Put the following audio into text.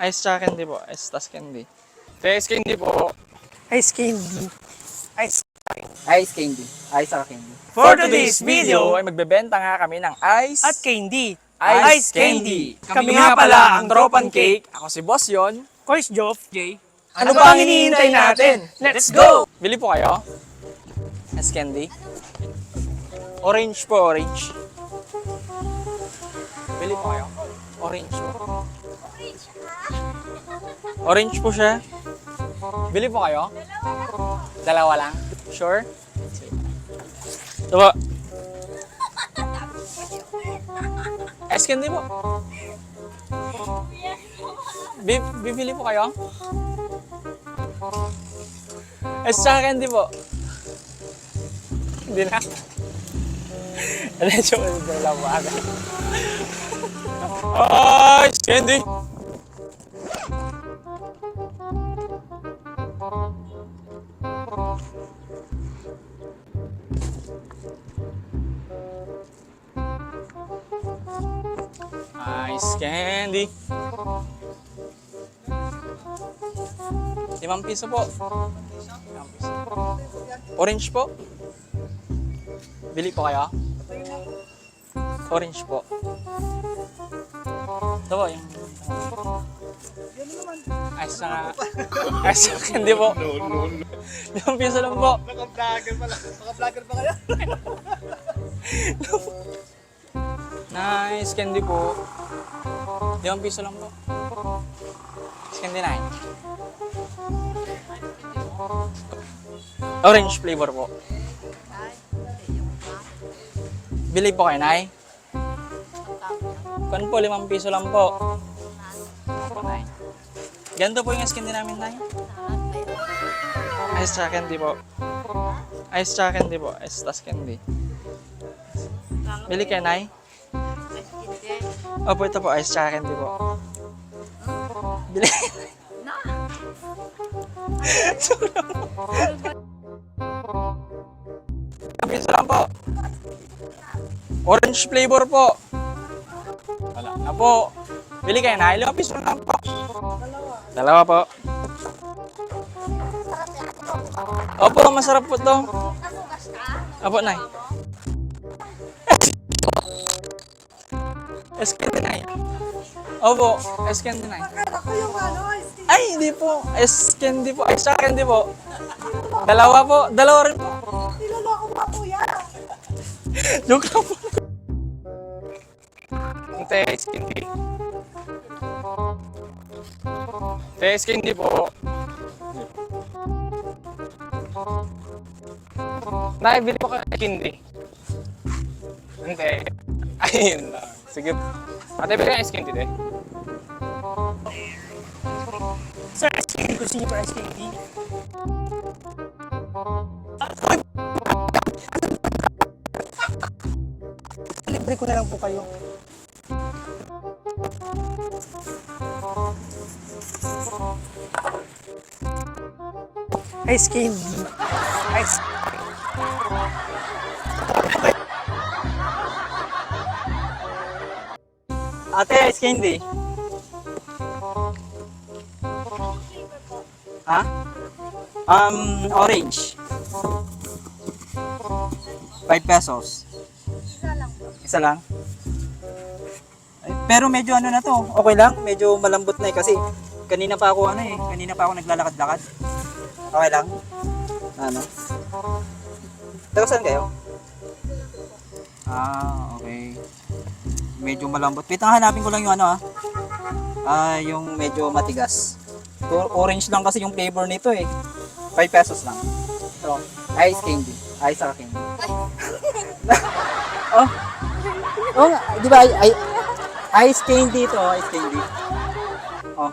Ice tsaka candy po. Ice tas candy. Ice candy po. Ice candy. Ice. Ice candy. Ice saka candy. For today's video ay magbebenta nga kami ng ice at candy. Ice candy. Kami nga pala ang Tropan Cake. Ako si Boss yon. Course Joff. Jay. Ano ba ang hinihintay natin? Let's go! Bili po kayo. Ice candy. Orange po, orange. Bili po kayo. Orange po. Orange po siya. Bili po kayo. Dalawa lang. Sure? Ito po. Ice candy po. Bibili po kayo? Ice tsaka candy po. Hindi na. Alam mo, dalawa po agad. Ice candy! Ice candy. 5 piso po. 5 piso. Orange po. Bili po kayo. Orange po. Ito po yung... Ice na ice na candy po. 5 piso lang po. Naka-vlogger pala. Naka-vlogger pa kayo? Nice candy po. 5 piso lang po. Ice candy na eh. Orange flavor po. Bili po kayo, Nay. Kan po, 5 piso lang po. Ganito po yung ice candy namin, Nay. Ice tsaka candy po. Ice tsaka candy po. Ice tas candy. Bili kayo, Nay. Opo, ito po. Ice tsaka candy po. Bili kayo, Nay. Piso lang po. Orange flavor po. Wala na po. Bili kayo, Nay. 5 piso lang po. Dalawa po. Opo, masarap po to. Opo, Nay. S-candy, Nay. Opo, S-candy, Nay. Ay, hindi po. S-candy po. Ice tsaka candy po. Dalawa po. Dalawa rin po. Niloloko pa po yan. Joke lang po. Ice candy. Ice candy po. Naibili po kayo candy. Hindi. Ayun lang. Sige. Ate, bili ka ice candy din. Sir, ice candy. Gusto niyo pa ice candy? Libre ko na lang po kayo. Ice candy. Ice. Ate, ice candy. Ha? Orange. 5 pesos. Isa lang. Ay, pero medyo ano na to, okay lang, medyo malambot na eh kasi kanina pa ako naglalakad-lakad. Okay lang. Ano? Taga saan kayo? Okay. Medyo malambot. Wait, hanapin ko lang yung ano yung medyo matigas. Orange lang kasi yung flavor nito eh. 5 pesos lang. Ito. Ice candy. Ice saka candy. Oh, di ba ice candy ito, ice candy. Oh.